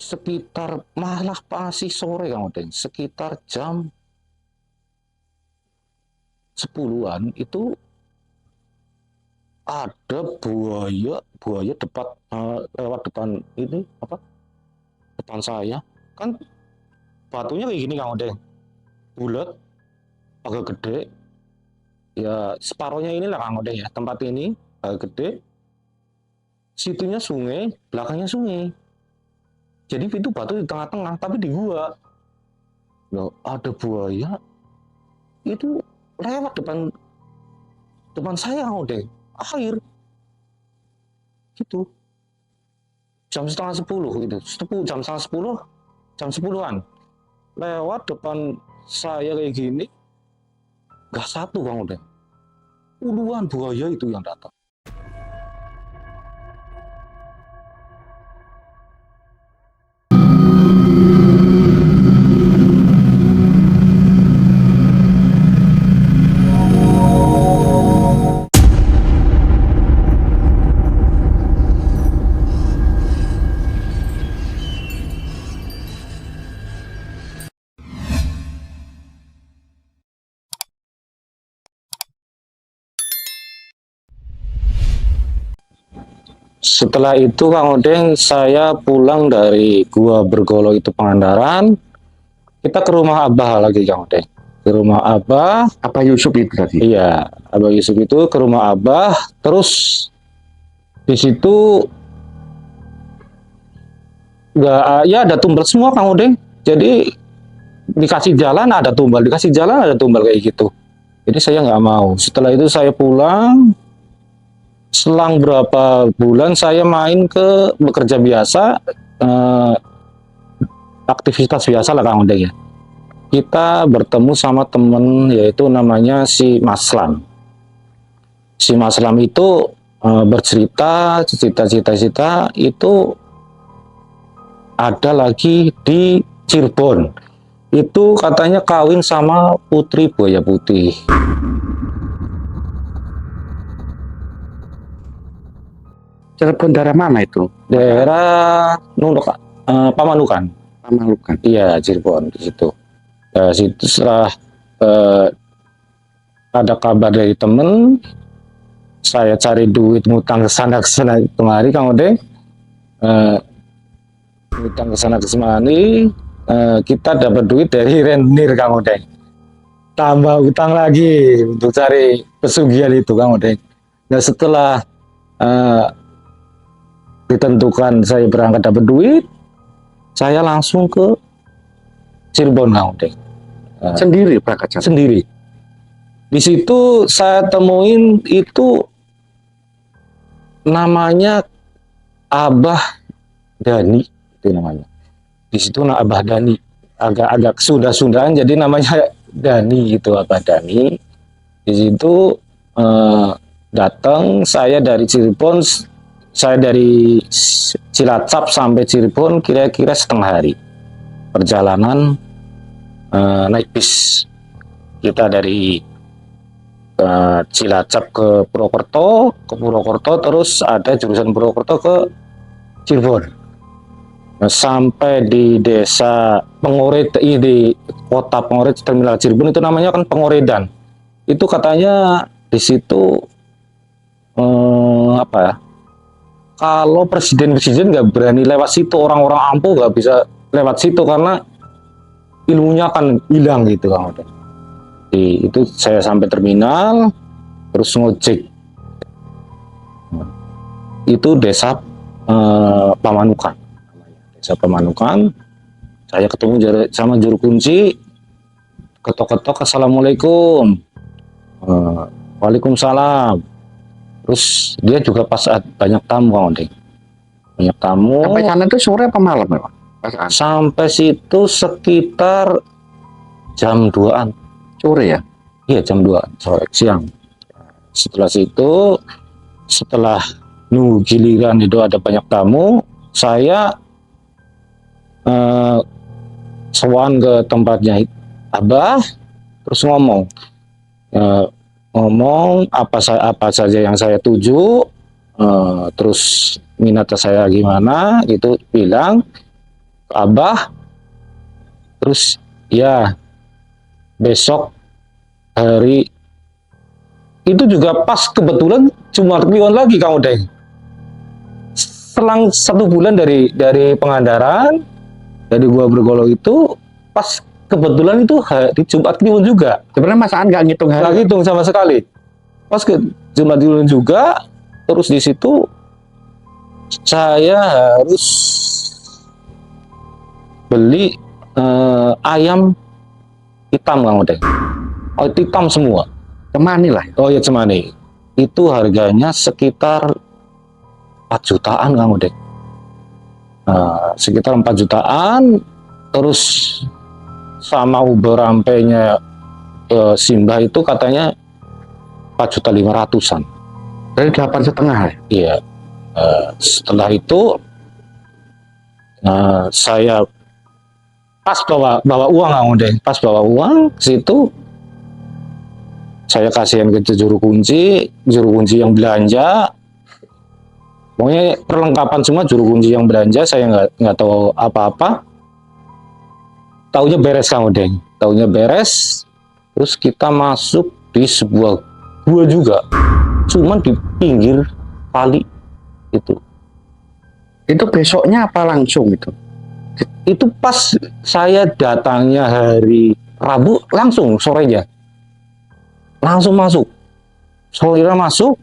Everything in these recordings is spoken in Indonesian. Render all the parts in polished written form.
sekitar malah masih sore Kang Odeng, sekitar jam 10-an itu ada buaya buaya lewat depan ini apa depan saya kan batunya kayak gini Kang Odeng, bulat agak gede ya separohnya inilah Kang Odeng ya tempat ini agak gede, situnya sungai belakangnya sungai, jadi itu batu di tengah-tengah tapi di gua loh ada buaya itu lewat depan depan saya Kang Odeng, air gitu jam setengah 10 itu jam setengah 10 jam 10-an lewat depan saya kayak gini, gak satu Kang Odeng, puluhan buaya itu yang datang. Setelah itu Kang Odeng saya pulang dari Gua Bergolo itu Pangandaran, kita ke rumah Abah lagi Kang Odeng, ke rumah Abah. Apa Yusuf itu tadi? Iya, Abah Yusuf itu ke rumah Abah, terus di situ nggak ya ada tumbal semua Kang Odeng, jadi dikasih jalan ada tumbal, dikasih jalan ada tumbal kayak gitu. Jadi saya nggak mau. Setelah itu saya pulang, selang berapa bulan saya main ke bekerja biasa, eh, aktivitas biasa lah Kang Odeng ya. Kita bertemu sama temen yaitu namanya si Maslam. Si Maslam itu bercerita, cerita itu ada lagi di Cirebon. Itu katanya kawin sama putri buaya putih. Cirebon daerah mana itu? Daerah Pamanukan. Pamanukan. Iya, Cirebon di situ. Situ setelah eh, ada kabar dari temen, saya cari duit ngutang ke sana kemari Kang Odeng. Ngutang ke sana kemari, kita dapat duit dari rentenir Kang Odeng. Tambah utang lagi untuk cari pesugihan itu Kang Odeng. Nah setelah eh, ditentukan saya berangkat dapat duit, saya langsung ke Cirebon Kang Odeng. Sendiri berangkat sendiri. Di situ saya temuin itu namanya Abah Dani, itu namanya. Di situ Abah Dani, agak Sunda-Sundaan jadi namanya Dani gitu, Abah Dani. Di situ datang saya dari Cirebon, saya dari Cilacap sampai Cirebon kira-kira setengah hari perjalanan naik bis. Kita dari Cilacap ke Purwokerto terus ada jurusan Purwokerto ke Cirebon. Nah, sampai di desa Pengored, di kota Pengored terminal Cirebon itu namanya kan Pengoredan. Itu katanya di situ apa ya? Kalau presiden nggak berani lewat situ, orang-orang ampuh nggak bisa lewat situ karena ilmunya akan hilang gitu Kang. Itu saya sampai terminal terus ngojek. Itu desa Pamanukan. Desa Pamanukan. Saya ketemu sama juru kunci, ketok-ketok, assalamualaikum. Waalaikumsalam. Terus dia juga pas banyak tamu Kang Odeng. Banyak tamu. Sampai sana itu sore apa malam ya? Sampai situ sekitar jam 2-an. Sore ya? Iya jam 2 sore siang. Setelah situ, setelah nunggu giliran itu ada banyak tamu, saya sowan ke tempatnya Abah, terus ngomong apa saja yang saya tuju, terus minat saya gimana, gitu bilang. Abah, terus ya besok hari itu juga pas kebetulan Jumat Kliwon lagi Kang Odeng. Selang 1 bulan dari Pangandaran, dari gua Bergolo itu pas kebetulan itu hari Jumat Kliwon juga. Sebenarnya Mas Aan nggak ngitung Nggak hari. hitung sama sekali. Pas ke Jumat Kliwon juga, terus di situ saya harus beli ayam hitam Kang Odeng. Oh, hitam semua. Cemani lah. Oh ya cemani. Itu harganya sekitar 4 jutaan Kang Odeng. Sekitar 4 jutaan. Terus sama Uber rampenya Simbah itu katanya 4.500.000-an. Dari 8,5 ya. Iya. Setelah itu saya pas bawa uang Kang Odeng. Pas bawa uang ke situ saya kasihin ke juru kunci yang belanja. Pokoknya perlengkapan semua juru kunci yang belanja, saya nggak tahu apa-apa. Taunya beres Kang Odeng, taunya beres. Terus kita masuk di sebuah gua juga, cuman di pinggir kali itu. Itu besoknya apa langsung itu? Itu pas saya datangnya hari Rabu, langsung sorenya. Langsung masuk. Sorenya masuk.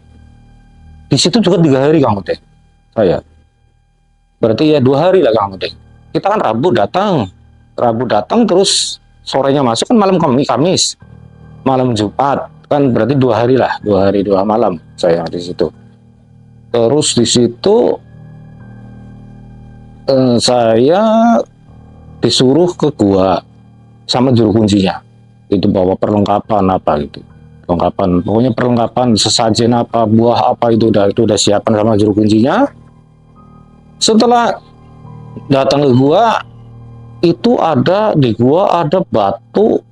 Di situ juga 3 hari Kang Odeng. Saya. Berarti ya 2 hari lah Kang Odeng. Kita kan Rabu datang terus sorenya masuk kan malam Kamis. Malam Jumat kan berarti 2 hari lah, 2 hari 2 malam saya di situ. Terus di situ saya disuruh ke gua sama juru kuncinya. Itu bawa perlengkapan apa gitu. Pokoknya perlengkapan sesajen apa, buah apa itu udah siapkan sama juru kuncinya. Setelah datang ke gua, itu di gua ada batu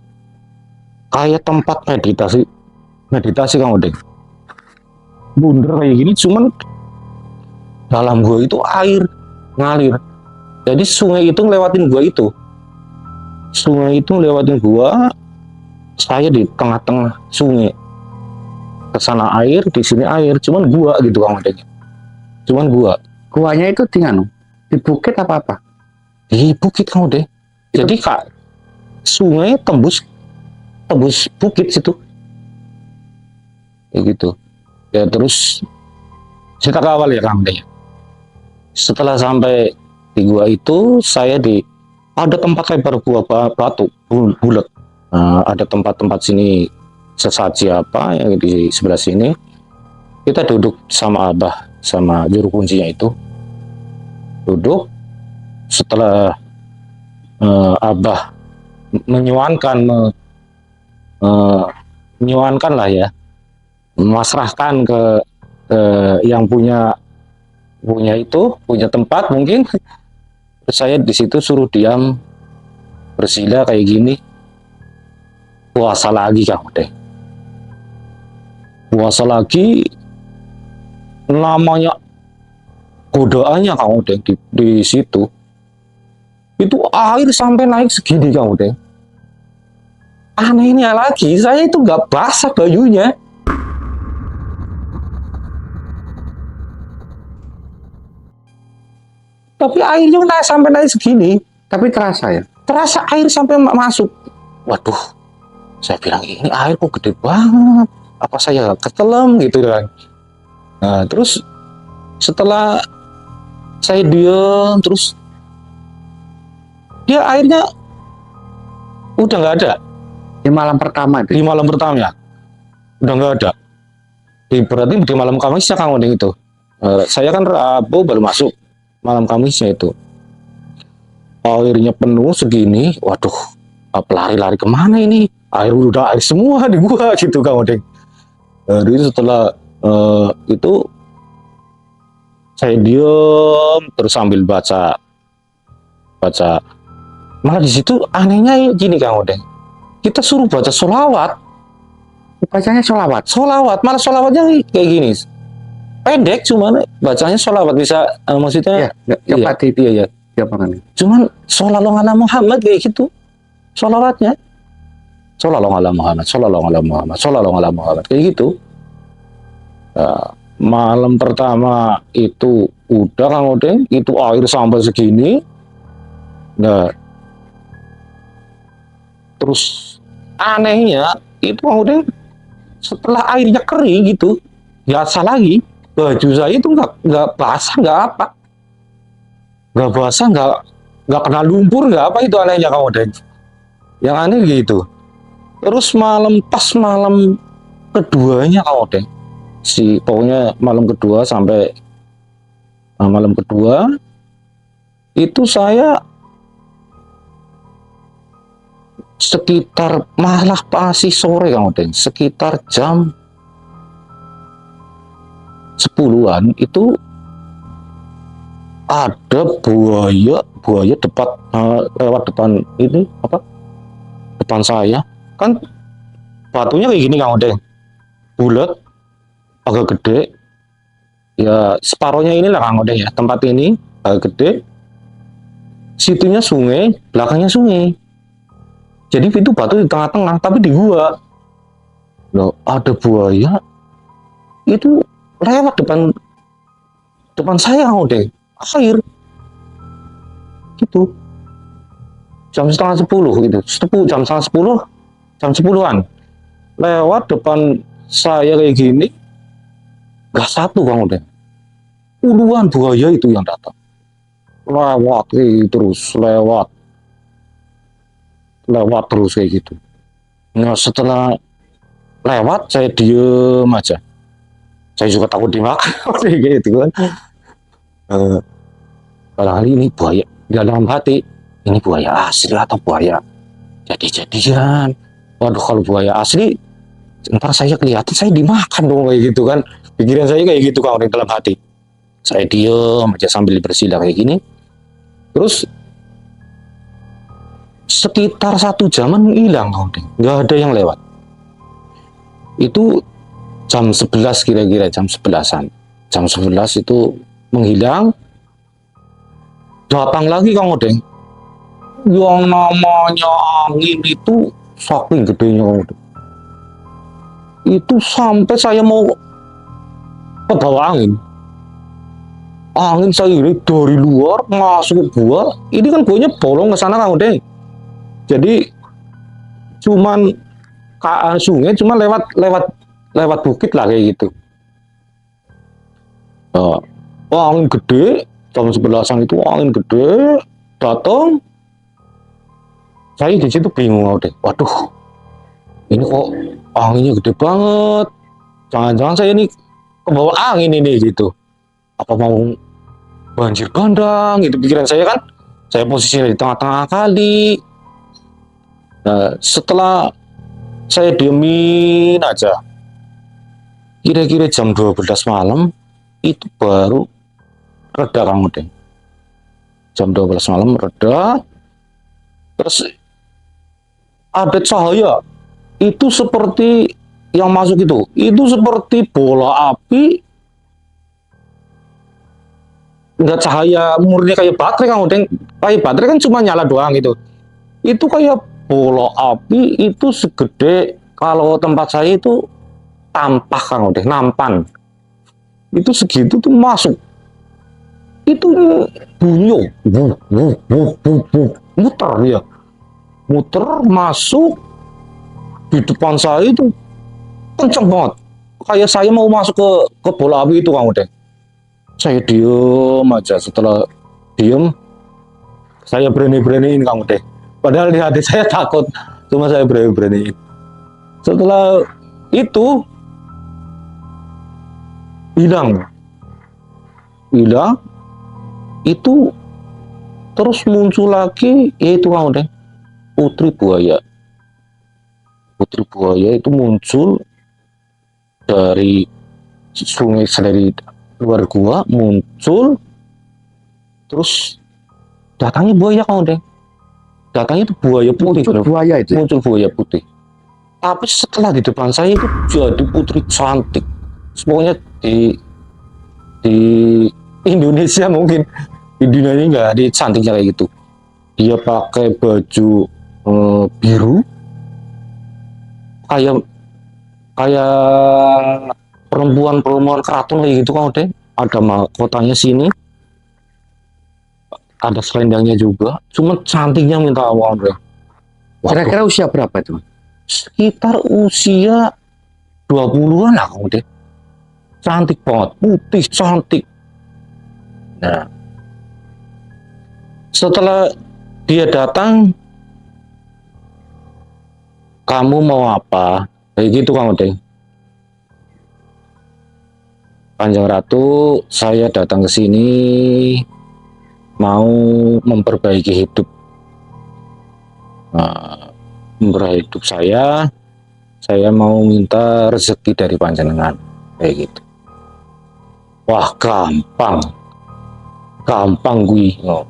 kayak tempat meditasi Kang Odeng. Bundar kayak gini, cuman dalam gua itu air ngalir. Jadi sungai itu ngelewatin gua itu. Sungai itu ngelewatin gua, saya di tengah-tengah sungai. Ke sana air, di sini air, cuman gua gitu Kang Odeng. Cuman gua. Guanya itu di bukit apa-apa? Di bukit Kang Odeng. Jadi Kak, sungai tembus bukit situ. Kayak gitu. Ya terus kita kawal ya Kang Odeng. Setelah sampai di gua itu, saya ada tempat lebar gua batu bulat. Ada tempat-tempat sini sesaji apa yang di sebelah sini. Kita duduk sama Abah sama juru kuncinya itu. Duduk. Setelah Abah menyuankan lah ya, memasrahkan ke yang punya tempat mungkin. Terus saya di situ suruh diam bersila kayak gini. Puasa lagi Kang Odeng. Puasa lagi, namanya godaannya Kang Odeng di situ. Itu air sampai naik segini Kang Odeng. Anehnya lagi, saya itu nggak basah bajunya. Tapi airnya sampai naik segini. Tapi terasa ya. Terasa air sampai masuk. Waduh, saya bilang ini air kok gede banget. Apa saya ketelan gitu kan. Nah terus setelah saya diam, terus dia airnya udah nggak ada. Di malam pertama itu. Di malam pertamanya udah nggak ada. Berarti di malam Kamisnya Kang Odeng itu. Saya kan Rabu baru masuk. Malam Kamisnya itu airnya penuh segini. Waduh, apa lari-lari kemana ini? Udah air semua di gua gitu Kang Odeng. Jadi setelah itu saya diem terus sambil baca. Malah di situ anehnya gini Kang Odeng. Kita suruh baca sholawat. Bacanya sholawat. Malah sholawatnya kayak gini. Pendek cuman bacanya sholawat bisa maksudnya Ya, coba iya. Siapa nih? Cuman shollallahu ala Muhammad kayak gitu. Sholawatnya. Shollallahu ala Muhammad, shollallahu ala Muhammad, shollallahu ala Muhammad kayak gitu. Nah, malam pertama itu udah Kang Odeng, itu air sampai segini. Nah, terus anehnya itu Kang Odeng, setelah airnya kering gitu, biasa lagi baju saya itu nggak basah, nggak apa, nggak basah, nggak kena lumpur, nggak apa, itu anehnya Kang Odeng. Yang aneh gitu. Terus pas malam keduanya Kang Odeng, pokoknya malam kedua sampai malam kedua itu saya sekitar malah pasti sore Kang Odeng, sekitar jam 10-an itu ada buaya lewat depan ini apa, depan saya kan, batunya kayak gini Kang Odeng, bulat, agak gede ya, separohnya inilah Kang Odeng ya, tempat ini agak gede, situnya sungai, belakangnya sungai, jadi itu batu di tengah-tengah tapi di gua loh, ada buaya itu lewat depan saya Kang Odeng, air gitu, jam setengah 10 gitu, jam setengah 10, jam 10-an lewat depan saya kayak gini, gak satu Kang Odeng, puluhan buaya itu yang datang lewat terus, lewat terus kayak gitu. Nah setelah lewat saya diem aja, saya juga takut dimakan kayak gitu kan. Kali ini buaya, dalam hati ini buaya asli atau buaya jadi-jadian. Waduh, kalau buaya asli ntar saya kelihatan saya dimakan dong kayak gitu kan, pikiran saya kayak gitu Kang Odeng dalam hati. Saya diem aja sambil bersilah kayak gini. Terus sekitar 1 jaman hilang Kang Odeng, nggak ada yang lewat. Itu jam 11 kira-kira, jam 11-an. Jam 11 itu menghilang. Datang lagi Kang Odeng. Yang namanya angin itu saking gedenya Kang Odeng. Itu sampai saya mau ke bawah angin. Angin saya ini dari luar masuk ke gua. Ini kan guanya bolong ke sana Kang Odeng. Jadi cuman sungai cuma lewat bukit lah kayak gitu. Angin gede, jam 11-an itu angin gede datang. Saya di situ bingung deh. Waduh, ini kok anginnya gede banget. Jangan-jangan saya ini ke bawah angin ini gitu. Apa mau banjir bandang? Itu pikiran saya kan. Saya posisinya di tengah-tengah kali. Nah, setelah saya diemin aja, kira-kira jam 12 malam itu baru reda Kang Odeng. Jam 12 malam reda, terus ada cahaya itu seperti yang masuk itu seperti bola api, nggak cahaya murni kayak baterai Kang Odeng. Kayak baterai kan cuma nyala doang gitu. Itu kayak bola api itu segede kalau tempat saya itu tampah Kang Odeng, nampan. Itu segitu tuh masuk. Itu bunyi, muter ya. Muter masuk di depan saya itu kenceng banget. Kayak saya mau masuk ke bola api itu Kang Odeng. Saya diem aja, setelah diem saya berani-beraniin Kang Odeng. Padahal di hati saya takut, cuma saya berani-beraniin. Setelah itu hilang, itu terus muncul lagi, yaitu Kang Odeng, putri buaya. Putri buaya itu muncul dari sungai, dari luar gua muncul, terus datangnya buaya Kang Odeng. Datangnya itu buaya putih. Muncul buaya putih. Tapi setelah di depan saya itu jadi putri cantik. Pokoknya di Indonesia mungkin Di dunia ini nggak ada cantiknya kayak gitu. Dia pakai baju biru, kayak kayak perempuan keraton kayak gitu kan deh. Ada mahkotanya sini, ada selendangnya juga. Cuma cantiknya minta ampun deh. Waduh, Kira-kira usia berapa itu? sekitar usia 20-an lah kamu deh. Cantik banget, putih cantik. Nah, setelah dia datang, kamu mau apa? Kayak gitu kamu deh. Kanjeng Ratu, saya datang ke sini mau memperbaiki hidup. Nah, memperbaiki hidup saya mau minta rezeki dari panjenengan. Kayak gitu. Wah, gampang. Gampang gue. Oh.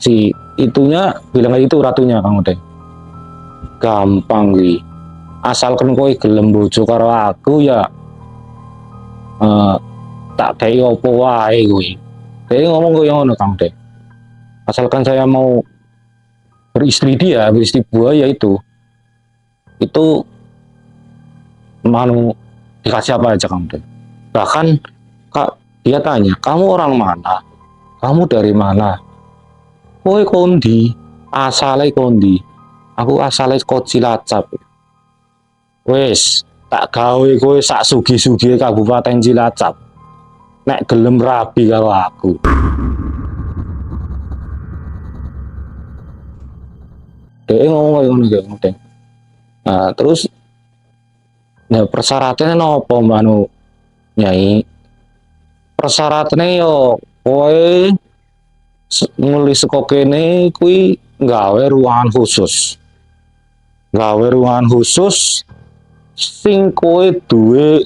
Si itunya bilang kayak gitu ratunya kamu deh. Gampang gue. Asalkan kowe gelem bojo karo aku ya tak kei opo wae gue. Dia ngomong gue yang ngono kamu deh. Asalkan saya mau beristri buaya itu mau dikasih apa aja kamu deh. Bahkan kak dia tanya, kamu orang mana? Kamu dari mana? Kowe kondi, asale kondi. Aku asale kok Cilacap. Wes, tak gawe kowe sak sugi-sugi Kabupaten Cilacap. Nek gelem rabi karo aku. Dia ngomong kayak ngono kayak. Nah, terus nah persyaratannya nopo manu nyai? Persyaratannya yo kowe nulis saka kene kuwi gawe ruangan khusus. Gawe ruangan khusus sing kowe duwe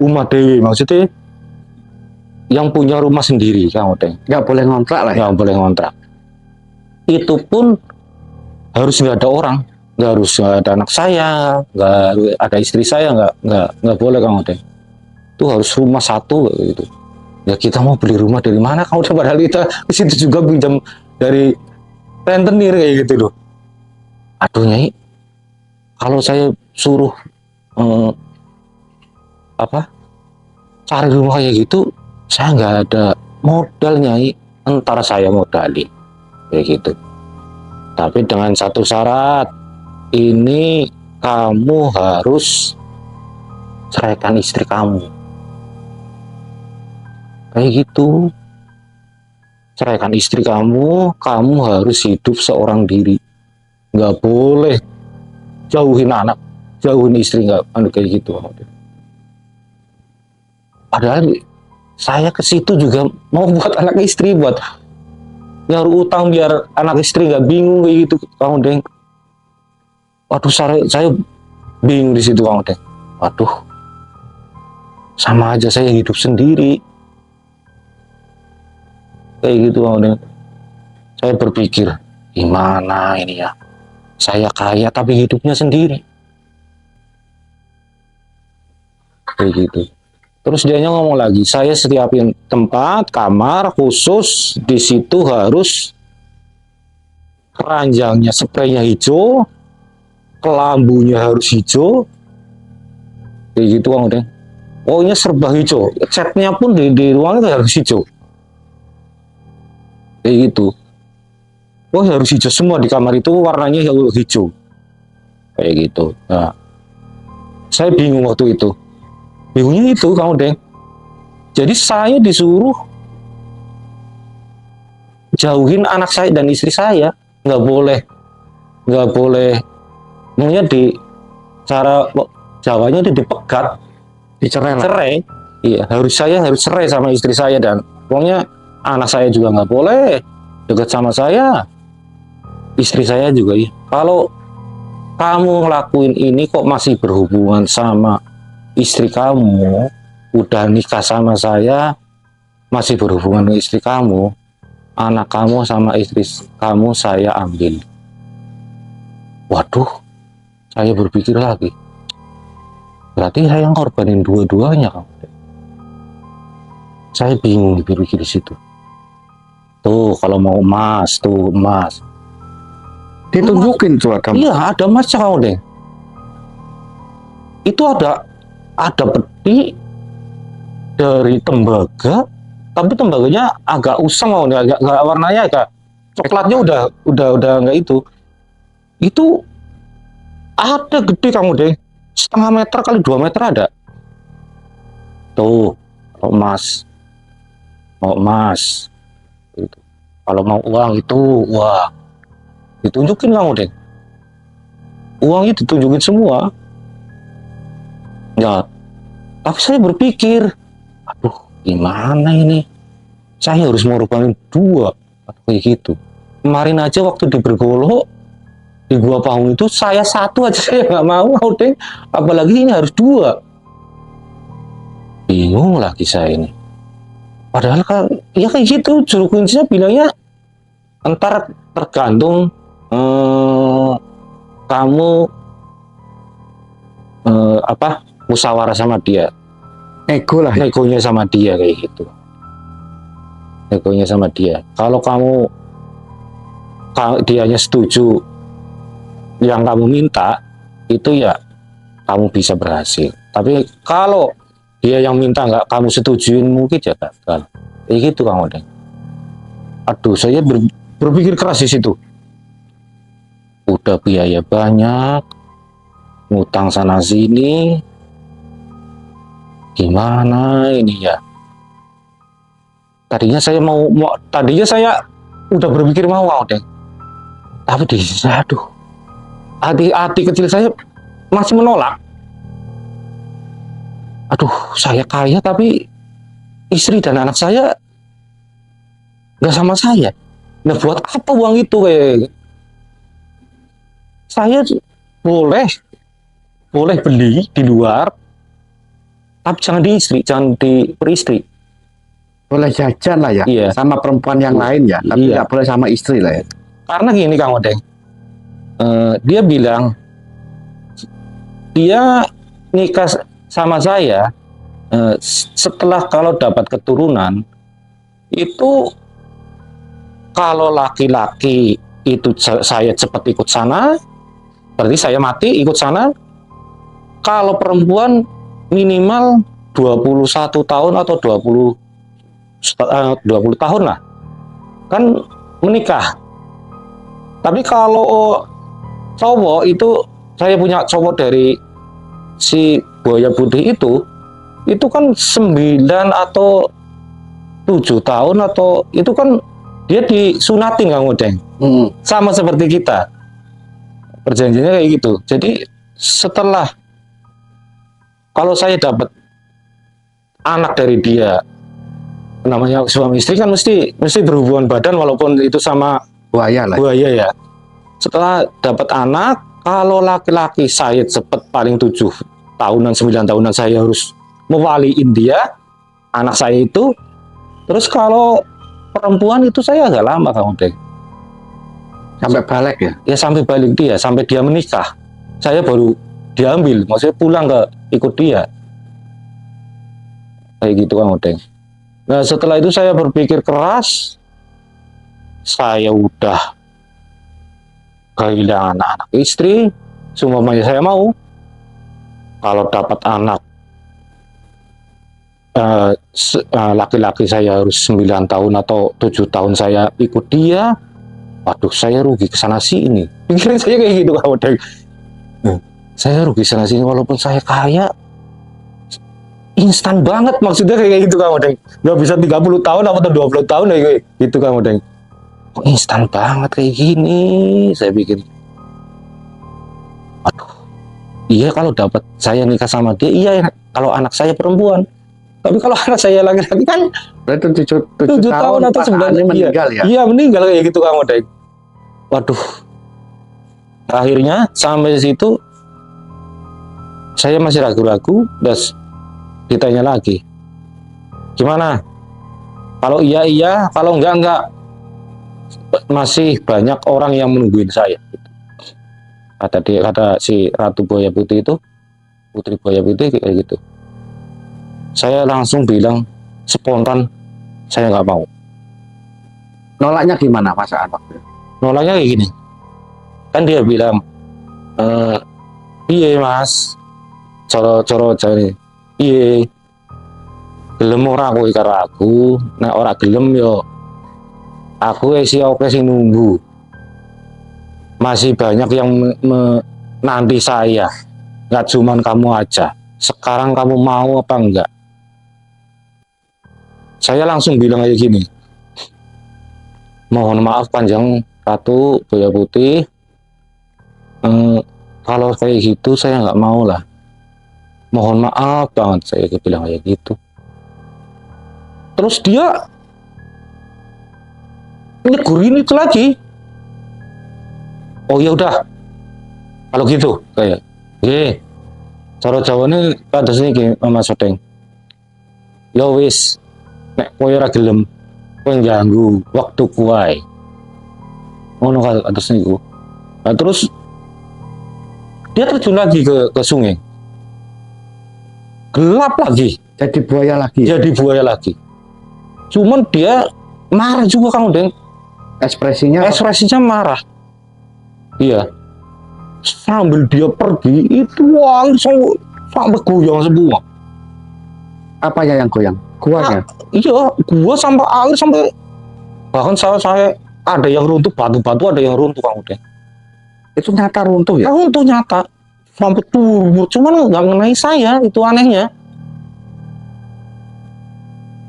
rumah dewe, maksudnya yang punya rumah sendiri kamu deh. Nggak boleh ngontrak lah ya? Nggak boleh ngontrak. Itu pun harus nggak ada orang, nggak harus ada anak saya, nggak ada istri saya, nggak boleh kamu deh. Itu harus rumah satu gitu. Ya kita mau beli rumah dari mana kamu deh, padahal kita di situ juga pinjam dari rentenir kayak gitu loh. Aduh nyai, kalau saya suruh cari rumah kayak gitu, saya nggak ada modal nyai. Entar saya modalin kayak gitu. Tapi dengan satu syarat, ini kamu harus ceraikan istri kamu. Kayak gitu. Ceraikan istri kamu harus hidup seorang diri. Nggak boleh jauhin anak, jauhin istri, nggak kayak gitu. Padahal saya ke situ juga mau buat anak istri, buat nyaru utang biar anak istri nggak bingung kayak gitu kamu deng. Waduh, saya bingung di situ kamu deng. Waduh, sama aja saya hidup sendiri kayak gitu kamu deng. Saya berpikir gimana ini ya, saya kaya tapi hidupnya sendiri kayak gitu. Terus dia ngomong lagi, saya setiapin tempat kamar khusus, di situ harus keranjangnya spraynya hijau, kelambunya harus hijau, kayak gitu kamu deh. Pokoknya serba hijau, catnya pun di ruang itu harus hijau, kayak gitu. Oh harus hijau semua di kamar itu, warnanya hijau, kayak gitu. Nah, saya bingung waktu itu. Bingungnya itu kamu deh. Jadi saya disuruh jauhin anak saya dan istri saya, nggak boleh. Maunya di cara Jawanya itu dipegat, Dicerai lah. cerai. Iya, saya harus cerai sama istri saya, dan pokoknya anak saya juga nggak boleh dekat sama saya, istri saya juga. Ya. Kalau kamu ngelakuin ini kok masih berhubungan sama istri kamu, udah nikah sama saya, masih berhubungan dengan istri kamu, anak kamu sama istri kamu saya ambil. Waduh, saya berpikir lagi, berarti saya yang korbanin dua-duanya kamu. Saya bingung berpikir di situ. Tuh kalau mau emas, tuh emas. Ditunjukin tuh ada. Iya, ada emasnya kamu deh. Itu ada peti dari tembaga, tapi tembaganya agak usang kamu deh, agak warnanya agak coklatnya udah nggak itu. Itu ada gede kamu deh, 1,5 meter kali 2 meter ada. Tuh, mau emas. Itu. Kalau mau uang itu, wah, ditunjukin kamu deh. Uangnya ditunjukin semua. Ya, tapi saya berpikir, aduh, gimana ini? Saya harus mengorbankan dua, kayak gitu. Kemarin aja waktu di Bergolo, di Gua Pahung itu saya satu aja saya nggak mau deh, apalagi ini harus dua. Bingung lagi saya ini. Padahal kan, ya kayak gitu, juru kuncinya bilangnya entar tergantung kamu musyawarah sama dia, Ego lah. negonya sama dia kayak gitu. Negonya sama dia. Kalau dianya setuju yang kamu minta, itu ya kamu bisa berhasil. Tapi kalau dia yang minta nggak kamu setujuin, mungkin ya gagal. Kayak gitu kamu deh. Aduh, saya berpikir keras di situ. Udah biaya banyak, ngutang sana sini, gimana ini ya? Tadinya saya udah berpikir mau deh. Tapi di sisi, aduh, hati kecil saya masih menolak. Aduh, saya kaya tapi istri dan anak saya nggak sama saya. Nah, buat apa uang itu kayak? Saya boleh beli di luar, tapi jangan di istri, jangan di peristri. Boleh jajan lah ya. Iya. Sama perempuan yang lain ya. Tapi Iya. nggak boleh sama istri lah ya. Karena gini Kang Odeng, dia bilang dia nikah sama saya setelah kalau dapat keturunan itu, kalau laki-laki itu saya cepat ikut sana, berarti saya mati ikut sana. Kalau perempuan minimal 21 tahun atau 20 tahun lah kan menikah. Tapi kalau cowok itu, saya punya cowok dari si buaya putih itu kan 9 atau 7 tahun, atau itu kan dia disunatin Kang Udeng. Sama seperti kita. Perjanjiannya kayak gitu. Jadi setelah, kalau saya dapat anak dari dia, namanya suami istri kan mesti berhubungan badan walaupun itu sama Buaya lah. buaya ya. Setelah dapat anak, kalau laki-laki saya cepat paling 7 tahunan 9 tahunan saya harus mewaliin dia, anak saya itu. Terus kalau perempuan itu saya agak lama kamu deh. Sampai balik ya. Ya sampai balik dia, sampai dia menikah. Saya baru diambil, maksudnya pulang ikut dia. Kayak gitu Kang Odeng. Nah setelah itu saya berpikir keras, saya udah kehilangan anak istri, semuanya saya mau. Kalau dapat anak laki-laki saya harus 9 tahun atau 7 tahun saya ikut dia, waduh saya rugi kesana sini. Pikiran saya kayak gitu Kang Odeng. Saya rugi sana sini walaupun saya kaya, instan banget maksudnya kayak gitu Kang Odeng. Nggak bisa 30 tahun atau 20 tahun kayak gitu Kang Odeng. Kok instan banget kayak gini, saya pikir. Aduh, iya kalau dapat saya nikah sama dia, iya kalau anak saya perempuan. Tapi kalau anak saya laki-laki kan Berarti 7 7 tahun atau 9 tahun meninggal ya. Iya meninggal kayak gitu Kang Odeng. Waduh. Akhirnya sampai situ saya masih ragu-ragu, terus ditanya lagi, gimana? Kalau iya, kalau enggak. Masih banyak orang yang menungguin saya. Kata si Ratu Buaya Putih itu, Putri Buaya Putih kayak gitu. Saya langsung bilang spontan, saya nggak mau. Nolaknya gimana Mas Aan waktu itu? Nolaknya kayak gini. Kan dia bilang, piye mas, coro jane, piye, gelem ora kowe karo aku, nek ora gelem yo, aku isi oke sing nunggu. Masih banyak yang menanti saya, nggak cuman kamu aja. Sekarang kamu mau apa enggak? Saya langsung bilang kayak gini, mohon maaf Panjang Ratu Buaya Putih, kalau kayak gitu saya nggak mau lah. Mohon maaf banget saya bilang kayak gitu. Terus dia nyegurin itu lagi. Oh ya udah, kalau gitu kayak, cara Jawane kados niki Mas Sodeng. Ya wis, nek kowe ora gelem, kowe ganggu waktu kuai. Ngono kados niku. Nah, terus dia terjun lagi ke sungai. Gelap lagi, Jadi buaya lagi. jadi buaya lagi. Cuman dia marah juga Kang Udeng. Ekspresinya marah. Iya. Sambil dia pergi itu air sampai goyang semua. Apa ya yang goyang? Guanya. Iya, gua sampai air sampai bahkan saya ada yang runtuh, batu-batu ada yang runtuh Kang Udeng. Itu nyata runtuh ya? Runtuh nyata. Sampai turun, cuman nggak mengenai saya, itu anehnya.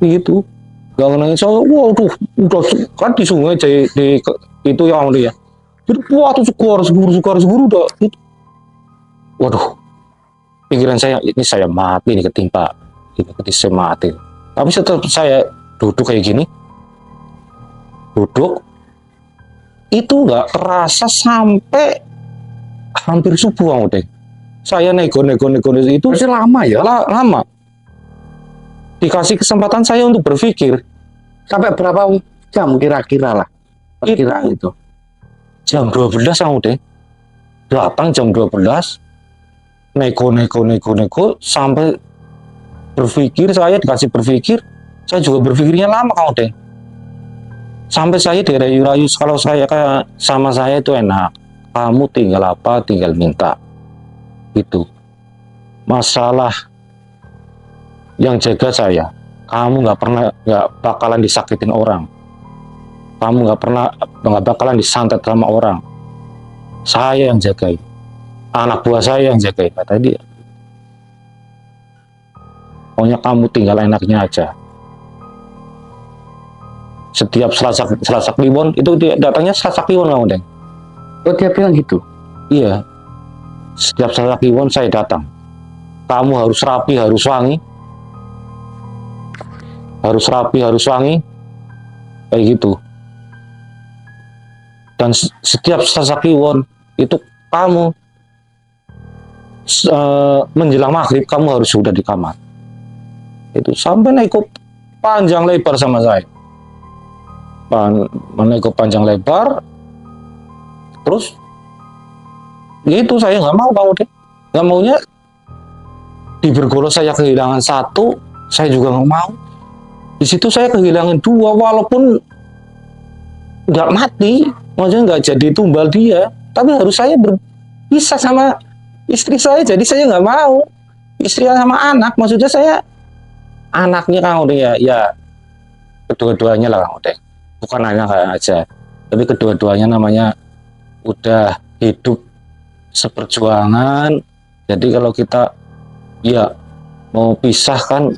Begitu. Nggak mengenai saya, waduh, udah kan di sungai di itu yang dia. Jadi wah tuh seguru udah itu. Waduh, pikiran saya ini saya mati nih ketimpa, ini saya mati. Tapi setelah saya duduk kayak gini, duduk itu nggak terasa sampai hampir subuh Kang Udeng. Saya nego itu Masih lama ya? lama. Dikasih kesempatan saya untuk berpikir. Sampai berapa jam kira-kira lah? Perkiraan itu. Jam 12 Kang Udeng. Datang jam 12. Nego sampai berpikir, saya dikasih berpikir. Saya juga berpikirnya lama Kang Udeng. Sampai saya dirayu-rayu kalau saya kayak sama saya itu enak. Kamu tinggal apa? Tinggal minta. Itu masalah yang jaga saya. Kamu nggak bakalan disakitin orang. Kamu nggak bakalan disantet sama orang. Saya yang jagain. Anak buah saya yang jagain kata dia. Pokoknya kamu tinggal enaknya aja. Setiap Selasa Kliwon itu dia datangnya Selasa Kliwon Kang Udeng. Oh dia bilang gitu? Iya. Setiap Selasa Kliwon saya datang. Kamu harus rapi, harus wangi. Harus rapi, harus wangi. Kayak gitu. Dan setiap Selasa Kliwon itu kamu menjelang maghrib kamu harus sudah di kamar. Itu sampai naik panjang lebar sama saya. Naik panjang lebar. Terus itu saya nggak mau Kang Udeng. Nggak maunya di Bergolo saya kehilangan satu, saya juga nggak mau. Di situ saya kehilangan dua, walaupun nggak mati, maksudnya nggak jadi tumbal dia, tapi harus saya berpisah sama istri saya. Jadi saya nggak mau istri sama anak, maksudnya saya anaknya Kang Udeng ya kedua-duanya lah Kang Udeng, bukan anak aja, tapi kedua-duanya namanya udah hidup seperjuangan. Jadi kalau kita ya mau pisah kan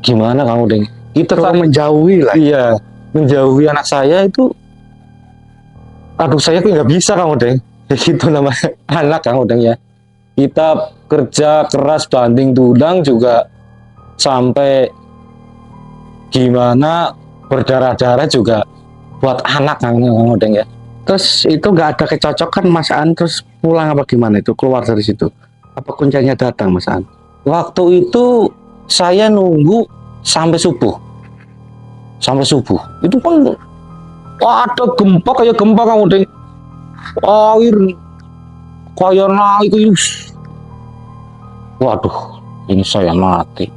gimana Kang Udeng, kita kan menjauhi lah. iya, menjauhi anak saya itu, aduh saya nggak bisa Kang Udeng. Itu namanya anak Kang Udeng ya. Kita kerja keras banting tulang juga sampai gimana berdarah-darah juga buat anak Kang Udeng ya. Terus itu nggak ada kecocokan Mas Aan, terus pulang apa gimana itu, keluar dari situ? Apa kuncinya datang Mas Aan? Waktu itu saya nunggu sampai subuh. Sampai subuh. Itu kan ada gempa kayak gempa Kang Udeng. Air kayak naik itu. Waduh, ini saya mati.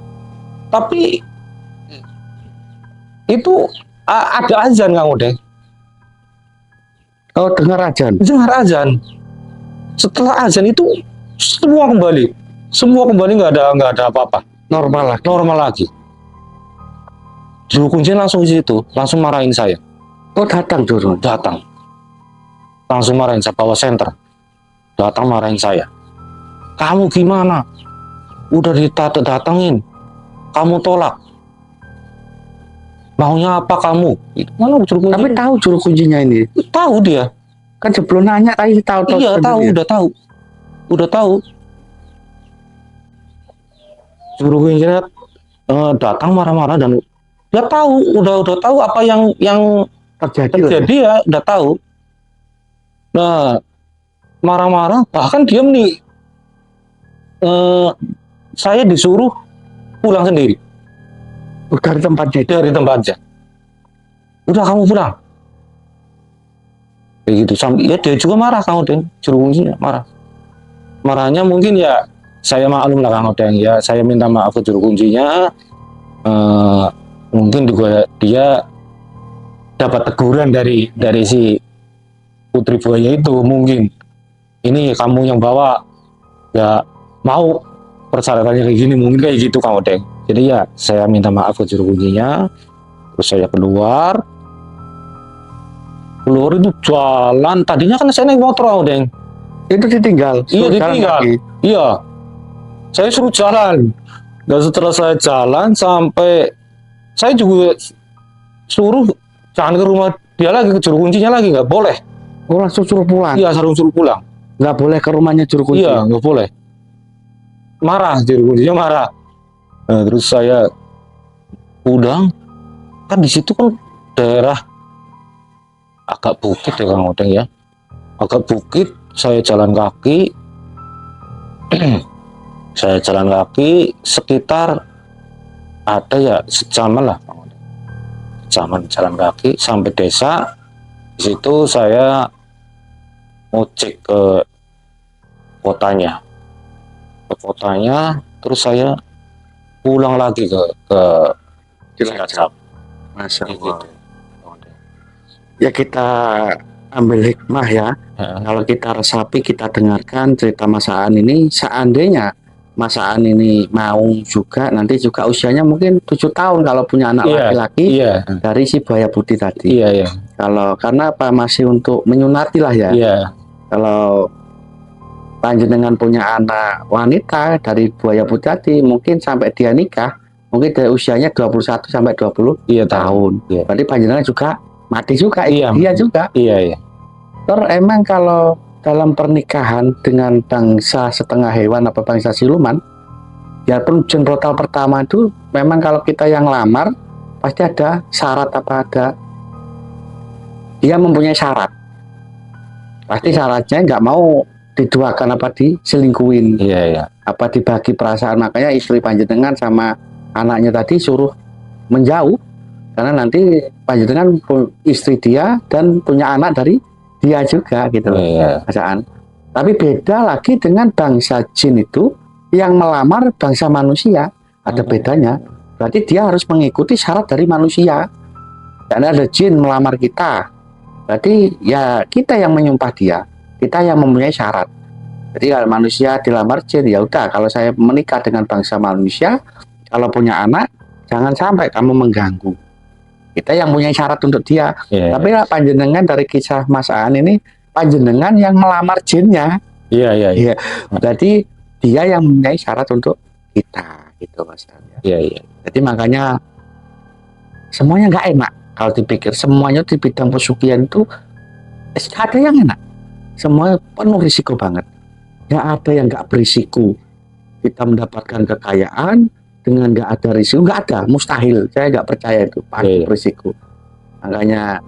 Tapi itu Ada azan Kang Udeng. Oh, dengar azan. Dengar azan. Setelah azan itu semua kembali. Semua kembali, nggak ada apa-apa. Normal lah. Normal lagi. Juru kunci langsung di situ, langsung marahin saya. Oh, datang juru. Datang. Langsung marahin saya, bawa senter. Datang marahin saya. Kamu gimana? Udah datengin. Kamu tolak. Maunya apa kamu? Mana juru kunci? Tapi tahu juru kuncinya ini. Tahu dia. Kan sebelum nanya tadi tahu. Iya, tahu, sendiri. udah tahu. Udah tahu. Juru kuncinya datang marah-marah dan dia tahu, udah tahu apa yang terjadi ya, udah tahu. Nah, marah-marah, bahkan diam nih. Saya disuruh pulang sendiri Dari tempatnya. dari tempatnya. Udah kamu pulang. Kayak gitu. Sampai ya dia juga marah Kang Udeng, juru kuncinya marah. Marahnya mungkin ya saya maklum lah Kang Udeng ya, saya minta maaf ke juru kuncinya. Mungkin juga dia dapat teguran dari si putri buaya itu mungkin. Ini kamu yang bawa, ya mau persyaratannya kayak gini, mungkin kayak gitu Kang Udeng. Jadi ya saya minta maaf ke juru kuncinya, terus saya keluar itu jalan. Tadinya kan saya naik motor Kang Udeng. Itu ditinggal. Iya, Suruh jalan ditinggal. kaki. Iya, saya suruh jalan. Dan setelah saya jalan sampai, saya juga suruh jangan ke rumah dia lagi, ke juru kuncinya lagi, nggak boleh. Oh, langsung suruh pulang. Iya, suruh pulang. Nggak boleh ke rumahnya juru kunci. Iya, nggak boleh. Marah, juru kuncinya marah. Nah, terus saya pulang, kan di situ kan daerah agak bukit ya Kang Udeng ya. Agak bukit, saya jalan kaki. Saya jalan kaki sekitar ada ya sejaman lah Kang Udeng. Sejaman jalan kaki sampai desa. Di situ saya ngecek ke kotanya. Terus saya pulang lagi ke Cilacap. Masya Gitu. Allah. Ya kita ambil hikmah ya. Ya. Kalau kita resapi, kita dengarkan cerita Mas Aan ini. Seandainya Mas Aan ini mau juga, nanti juga usianya mungkin 7 tahun kalau punya anak Iya, laki-laki Iya, dari si buaya putih tadi. iya, iya, Karena apa, masih untuk menyunati lah ya. iya, Kalau panjenengan punya anak wanita dari buaya putih tadi, mungkin sampai dia nikah, mungkin dari usianya 21 sampai 20 iya tahun. Iya. Berarti panjenengan juga mati juga, Iya. dia juga. iya. Terus emang kalau dalam pernikahan dengan bangsa setengah hewan apa bangsa siluman, biarpun jin portal pertama itu memang kalau kita yang lamar pasti ada syarat dia mempunyai syarat. Pasti syaratnya nggak mau diduakan apa diselingkuin, Iya. apa dibagi perasaan. Makanya istri panjenengan sama anaknya tadi suruh menjauh, karena nanti panjenengan istri dia dan punya anak dari dia juga gitu loh. Iya. Perasaan. Tapi beda lagi dengan bangsa jin itu yang melamar bangsa manusia, ada bedanya. Berarti dia harus mengikuti syarat dari manusia. Karena ada jin melamar kita, berarti ya kita yang menyumpah dia, kita yang mempunyai syarat. Jadi kalau manusia dilamar jin, ya udah, kalau saya menikah dengan bangsa manusia, kalau punya anak jangan sampai kamu mengganggu. Kita yang punya syarat untuk dia. Iya. Tapi lah panjenengan dari kisah Mas Aan ini, panjenengan yang melamar jinnya. Iya. Iya. Berarti dia yang mempunyai syarat untuk kita, gitu Mas Aan. Iya. Jadi makanya semuanya nggak enak kalau dipikir. Semuanya di bidang pesugihan itu ada yang enak, semua penuh risiko banget. Nggak ada yang nggak berisiko. Kita mendapatkan kekayaan dengan nggak ada risiko, nggak ada, mustahil. Saya nggak percaya itu pasti berisiko. Makanya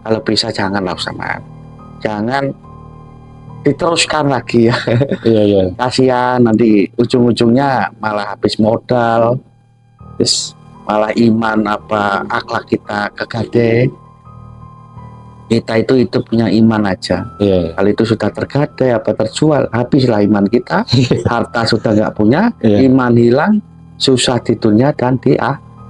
kalau bisa janganlah sama, jangan diteruskan lagi ya. Iya. Kasihan nanti ujung-ujungnya malah habis modal, terus malah iman apa akhlak kita kegade. Kita itu punya iman aja. Iya. Kalau itu sudah tergadai apa terjual, habislah iman kita. Harta sudah nggak punya, Iya. iman hilang, susah di dunia dan di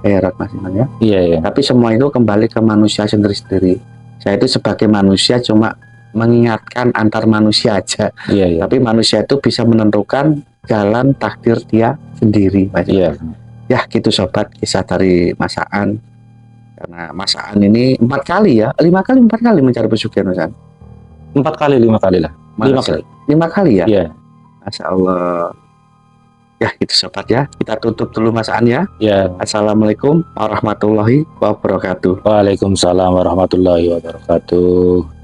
akhirat Mas Iman ya. Iya, iya. Tapi semua itu kembali ke manusia sendiri-sendiri. Saya itu sebagai manusia cuma mengingatkan antar manusia aja. Iya, iya. Tapi manusia itu bisa menentukan jalan takdir dia sendiri Mas Iman. Iya. Ya gitu sobat, kisah dari Mas Aan. Karena Mas Aan ini 4 kali ya, 5 kali 4 kali mencari pesugihan Mas Aan. 4 kali, 5 kali lah. 5 kali. 5 kali ya. Iya. Masya Allah. Ya gitu sobat ya. Kita tutup dulu Mas Aan ya. Iya. Assalamualaikum warahmatullahi wabarakatuh. Waalaikumsalam warahmatullahi wabarakatuh.